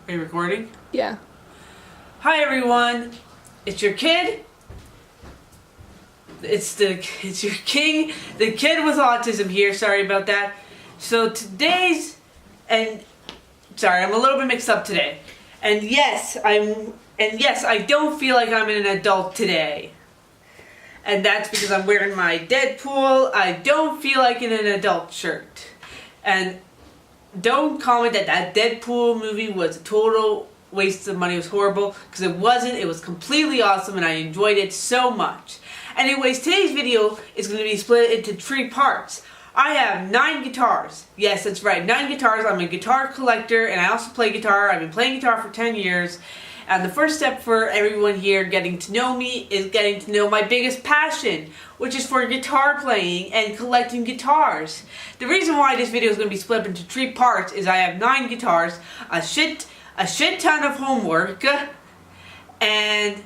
Are you recording? Yeah. Hi everyone, it's your kid. It's your king, the kid with autism here. Sorry about that. So I'm a little bit mixed up today. And yes, I don't feel like I'm an adult today. And that's because I'm wearing my Deadpool I don't feel like in an adult shirt. And don't comment that Deadpool movie was a total waste of money. It was horrible, because it wasn't. It was completely awesome and I enjoyed it so much. Anyways, today's video is going to be split into 3 parts. I have 9 guitars. Yes, that's right, 9 guitars. I'm a guitar collector and I also play guitar. I've been playing guitar for 10 years. And the first step for everyone here getting to know me is getting to know my biggest passion, which is for guitar playing and collecting guitars. The reason why this video is going to be split up into 3 parts is I have 9 guitars, a shit ton of homework, and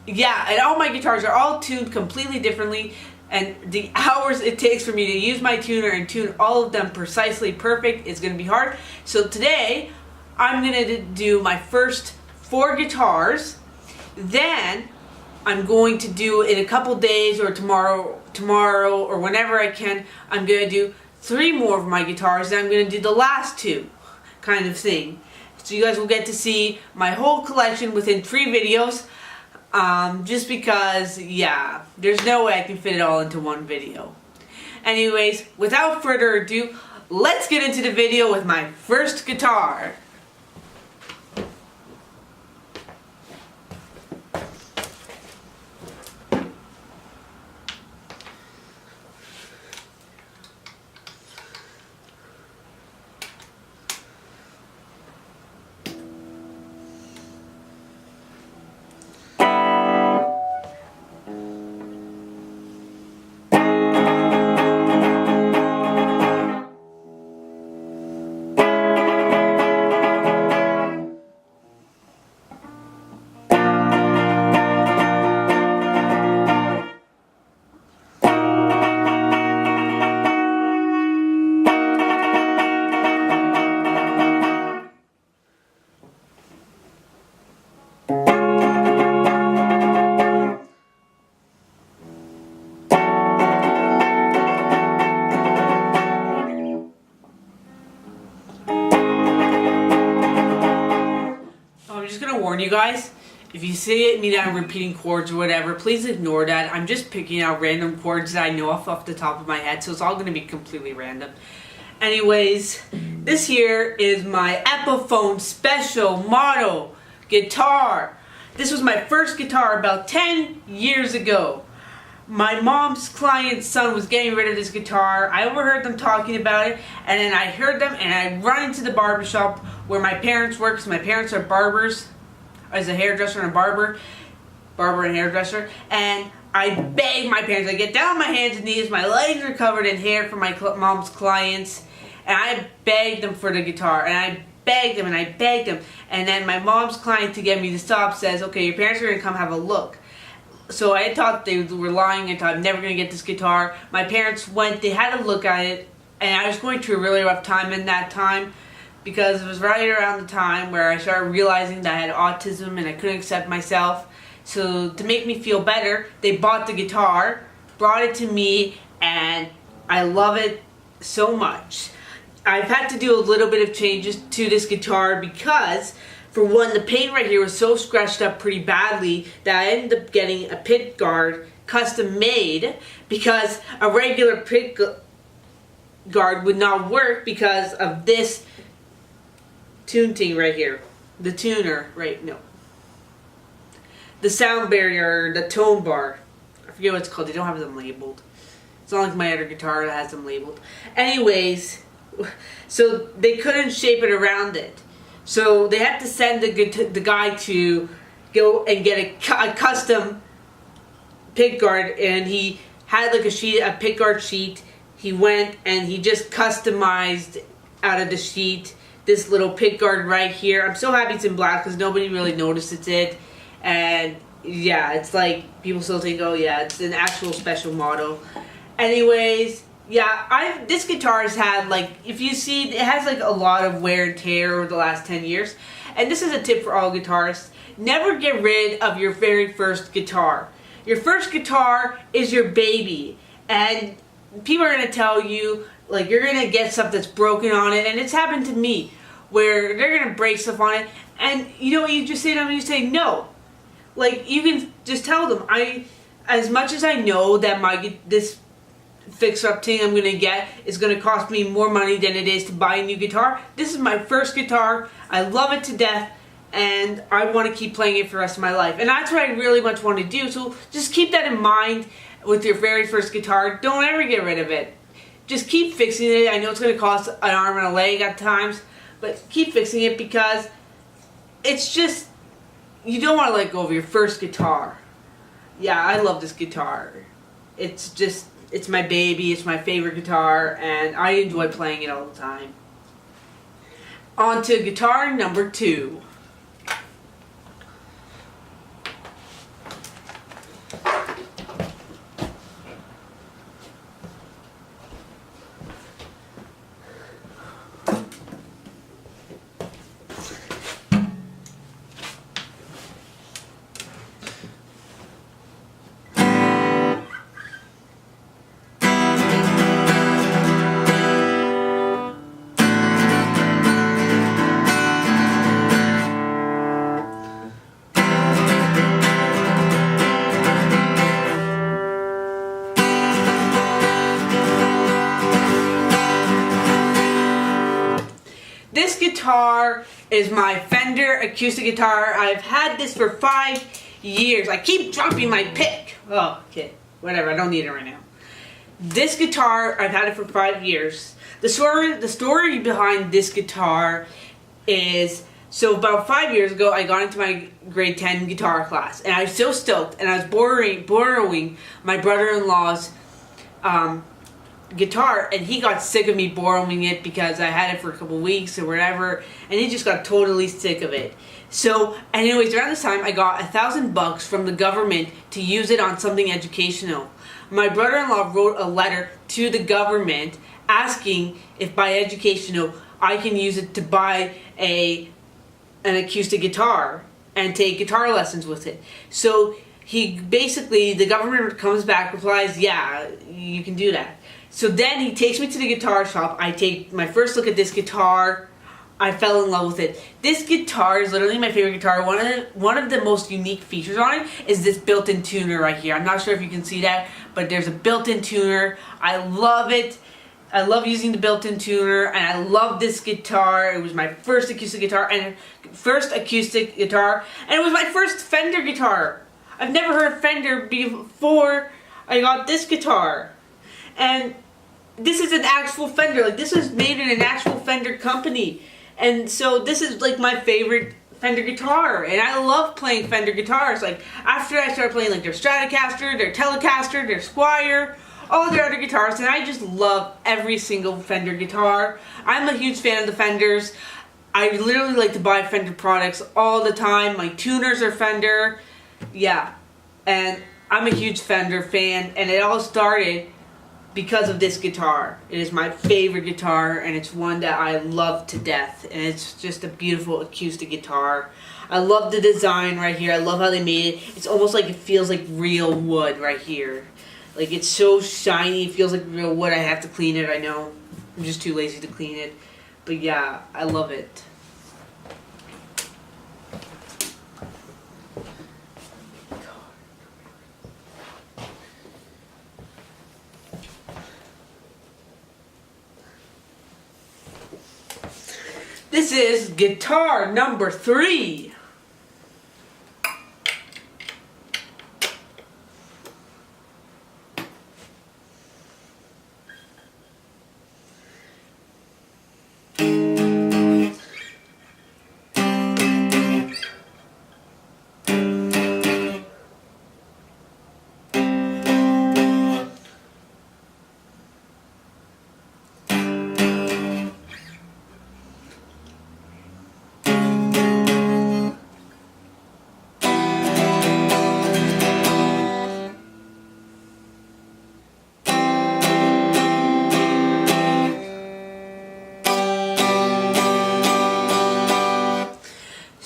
yeah, and all my guitars are all tuned completely differently, and the hours it takes for me to use my tuner and tune all of them precisely perfect is going to be hard. So today, I'm going to do my first 4 guitars, then I'm going to do in a couple days or tomorrow or whenever I can, I'm going to do 3 more of my guitars, and I'm going to do the last 2 kind of thing. So you guys will get to see my whole collection within 3 videos, just because, yeah, there's no way I can fit it all into one video. Anyways, without further ado, let's get into the video with my first guitar. Warn you guys, if you see me that I'm repeating chords or whatever, please ignore that. I'm just picking out random chords that I know off the top of my head, so it's all going to be completely random. Anyways, this here is my Epiphone Special Model guitar. This was my first guitar about 10 years ago. My mom's client's son was getting rid of this guitar. I overheard them talking about it, and then I heard them, and I run into the barbershop where my parents work, because my parents are barbers, as a hairdresser and a barber and hairdresser, and I begged my parents. I get down on my hands and knees, my legs are covered in hair from my mom's clients, and I begged them for the guitar, and I begged them, and then my mom's client, to get me to stop, says, okay, your parents are going to come have a look. So I thought they were lying. I thought I'm never going to get this guitar. My parents went, they had a look at it, and I was going through a really rough time in that time, because it was right around the time where I started realizing that I had autism and I couldn't accept myself. So to make me feel better, they bought the guitar, brought it to me, and I love it so much. I've had to do a little bit of changes to this guitar because, for one, the paint right here was so scratched up pretty badly that I ended up getting a pick guard custom made, because a regular pick guard would not work because of this tune thing right here. The tuner, the sound barrier, the tone bar. I forget what it's called. They don't have them labeled. It's not like my other guitar that has them labeled. Anyways, so they couldn't shape it around it. So they had to send the guy to go and get a custom pick guard, and he had like a pick guard sheet. He went and he just customized out of the sheet this little pick guard right here. I'm so happy it's in black because nobody really notices it. And yeah, it's like people still think, oh yeah, it's an actual special model. Anyways, Yeah, this guitar has had, like, if you see, it has like a lot of wear and tear over the last 10 years. And this is a tip for all guitarists. Never get rid of your very first guitar. Your first guitar is your baby. And people are going to tell you, like, you're going to get stuff that's broken on it. And it's happened to me, where they're going to break stuff on it. And you know what you just say to them? You say, no. Like, you can just tell them, as much as I know that this fix-up thing I'm gonna get is gonna cost me more money than it is to buy a new guitar. This is my first guitar. I love it to death, and I want to keep playing it for the rest of my life. And that's what I really much want to do. So just keep that in mind with your very first guitar. Don't ever get rid of it. Just keep fixing it. I know it's gonna cost an arm and a leg at times, but keep fixing it because it's just, you don't want to let go of your first guitar. Yeah, I love this guitar. It's my baby, it's my favorite guitar, and I enjoy playing it all the time. On to guitar number 2. This guitar is my Fender acoustic guitar. I've had this for 5 years. I keep dropping my pick. Oh, okay. Whatever, I don't need it right now. This guitar, I've had it for 5 years. The story behind this guitar is, so about 5 years ago, I got into my grade 10 guitar class, and I was so stoked, and I was borrowing my brother-in-law's guitar, and he got sick of me borrowing it because I had it for a couple weeks or whatever, and he just got totally sick of it. So, anyways, around this time, I got $1,000 from the government to use it on something educational. My brother-in-law wrote a letter to the government asking if by educational I can use it to buy an acoustic guitar and take guitar lessons with it. So the government comes back, replies, yeah, you can do that. So then he takes me to the guitar shop. I take my first look at this guitar. I fell in love with it. This guitar is literally my favorite guitar. One of the most unique features on it is this built-in tuner right here. I'm not sure if you can see that, but there's a built-in tuner. I love it. I love using the built-in tuner, and I love this guitar. It was my first acoustic guitar, and it was my first Fender guitar. I've never heard Fender before I got this guitar. And this is an actual Fender. Like, this is made in an actual Fender company. And so this is like my favorite Fender guitar. And I love playing Fender guitars. Like, after I started playing like their Stratocaster, their Telecaster, their Squier, all their other guitars, and I just love every single Fender guitar. I'm a huge fan of the Fenders. I literally like to buy Fender products all the time. My tuners are Fender. Yeah. And I'm a huge Fender fan, and it all started because of this guitar. It is my favorite guitar, and it's one that I love to death, and it's just a beautiful acoustic guitar. I love the design right here. I love how they made it. It's almost like it feels like real wood right here. Like, it's so shiny, it feels like real wood. I have to clean it, I know. I'm just too lazy to clean it. But yeah, I love it. This is guitar number 3.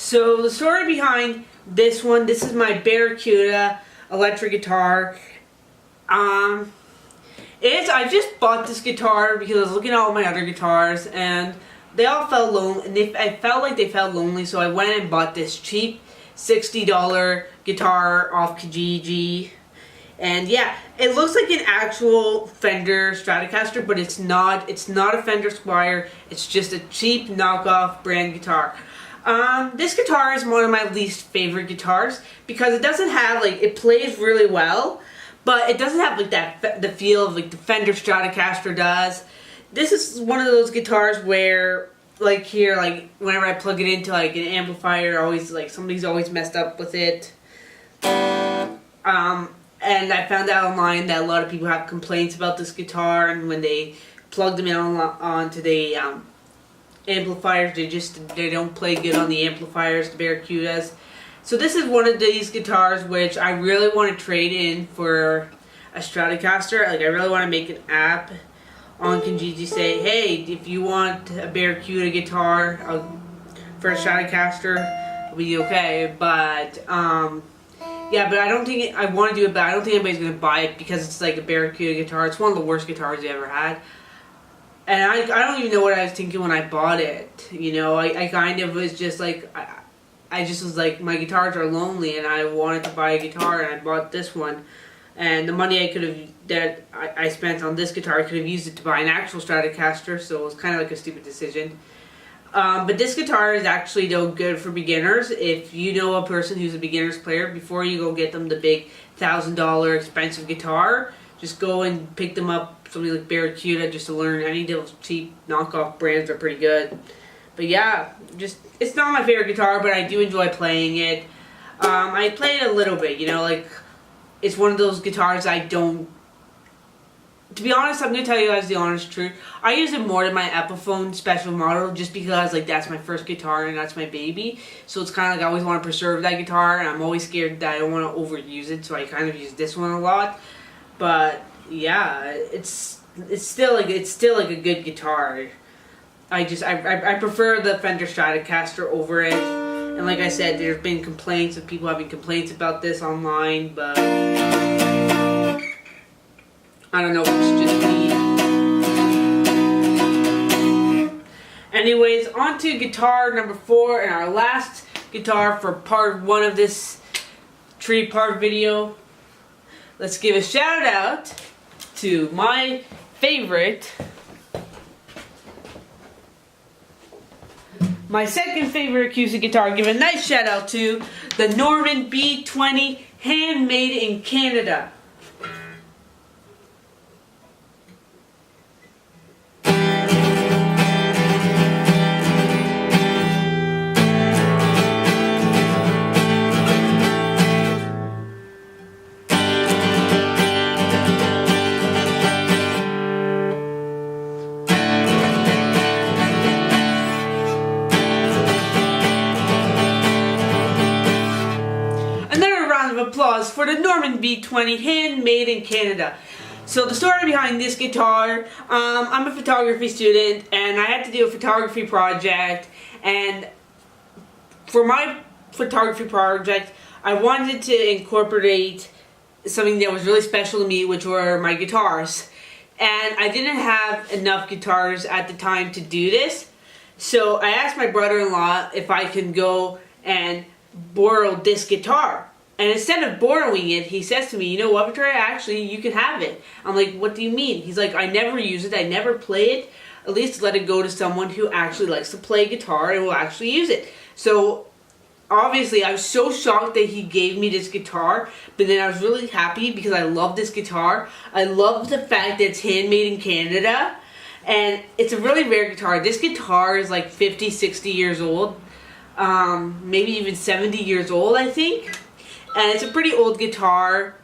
So the story behind this one, this is my Barracuda electric guitar. I just bought this guitar because I was looking at all my other guitars and they all felt lonely. I felt like they felt lonely, so I went and bought this cheap $60 guitar off Kijiji. And yeah, it looks like an actual Fender Stratocaster, but it's not. It's not a Fender Squier. It's just a cheap knockoff brand guitar. This guitar is one of my least favorite guitars because it doesn't have, like, it plays really well, but it doesn't have like the feel of like the Fender Stratocaster does. This is one of those guitars where, like here, like whenever I plug it into like an amplifier, always like somebody's always messed up with it. And I found out online that a lot of people have complaints about this guitar, and when they plug them in onto the amplifiers, they don't play good on the amplifiers, the Barracudas. So this is one of these guitars which I really want to trade in for a Stratocaster. Like, I really want to make an app on Kijiji, say, hey, if you want a Barracuda guitar for a Stratocaster, it'll be okay. But yeah, but I don't think I want to do it. But I don't think anybody's gonna buy it because it's like a Barracuda guitar. It's one of the worst guitars I ever had. And I don't even know what I was thinking when I bought it. You know, I kind of was just like, I just was like, my guitars are lonely and I wanted to buy a guitar, and I bought this one. And the money that I spent on this guitar, I could have used it to buy an actual Stratocaster, so it was kind of like a stupid decision. But this guitar is actually, though, good for beginners. If you know a person who's a beginner's player, before you go get them the big $1,000 expensive guitar, just go and pick them up, something like Barracuda, just to learn. Any of those cheap knockoff brands are pretty good. But yeah, it's not my favorite guitar, but I do enjoy playing it. I play it a little bit, you know, like, it's one of those guitars I don't... To be honest, I'm going to tell you guys the honest truth. I use it more than my Epiphone special model just because, like, that's my first guitar and that's my baby. So it's kind of like I always want to preserve that guitar, and I'm always scared that I don't want to overuse it, so I kind of use this one a lot. But yeah, it's still like a good guitar. I prefer the Fender Stratocaster over it. And like I said, there's been complaints of people having complaints about this online, but I don't know if it's just me. Anyways, on to guitar number 4 and our last guitar for part 1 of this 3-part video. Let's give a shout out to my favorite, my second favorite acoustic guitar. Give a nice shout out to the Norman B20, handmade in Canada. Applause for the Norman B20, handmade in Canada. So the story behind this guitar, I'm a photography student and I had to do a photography project, and for my photography project I wanted to incorporate something that was really special to me, which were my guitars. And I didn't have enough guitars at the time to do this, so I asked my brother-in-law if I could go and borrow this guitar. And instead of borrowing it, he says to me, you know what, Victoria, actually, you can have it. I'm like, what do you mean? He's like, I never use it, I never play it. At least let it go to someone who actually likes to play guitar and will actually use it. So, obviously, I was so shocked that he gave me this guitar, but then I was really happy because I love this guitar. I love the fact that it's handmade in Canada, and it's a really rare guitar. This guitar is like 50, 60 years old, maybe even 70 years old, I think. And it's a pretty old guitar,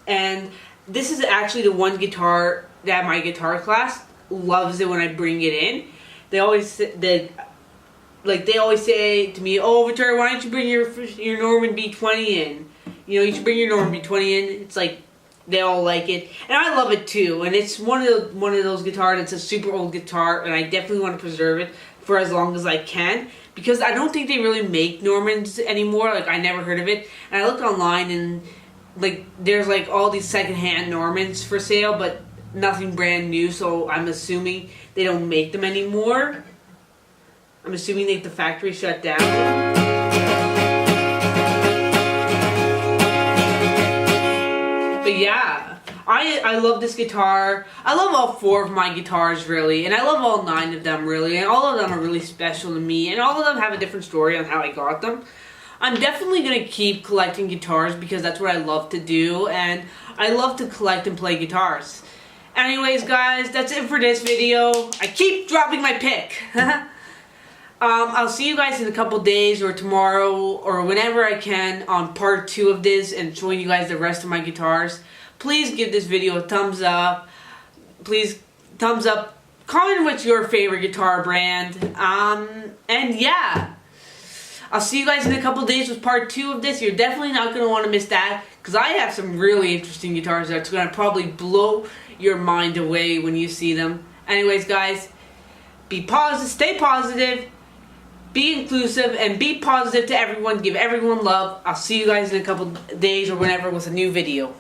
and this is actually the one guitar that my guitar class loves it when I bring it in. They always say to me, "Oh, Victoria, why don't you bring your Norman B20 in? You know, you should bring your Norman B20 in." It's like they all like it, and I love it too. And it's one of those guitars. It's a super old guitar, and I definitely want to preserve it for as long as I can, because I don't think they really make Normans anymore. Like, I never heard of it, and I looked online, and like there's like all these secondhand Normans for sale, but nothing brand new. So I'm assuming they don't make them anymore. I'm assuming that the factory shut down. But yeah, I love this guitar. I love all 4 of my guitars, really. And I love all 9 of them, really. And all of them are really special to me. And all of them have a different story on how I got them. I'm definitely going to keep collecting guitars because that's what I love to do. And I love to collect and play guitars. Anyways, guys, that's it for this video. I keep dropping my pick. I'll see you guys in a couple days or tomorrow or whenever I can on part 2 of this and showing you guys the rest of my guitars. Please give this video a thumbs up. Please, thumbs up. Comment what's your favorite guitar brand. And yeah, I'll see you guys in a couple days with part 2 of this. You're definitely not going to want to miss that, because I have some really interesting guitars that's going to probably blow your mind away when you see them. Anyways, guys, be positive, stay positive. Be inclusive and be positive to everyone. Give everyone love. I'll see you guys in a couple days or whenever with a new video.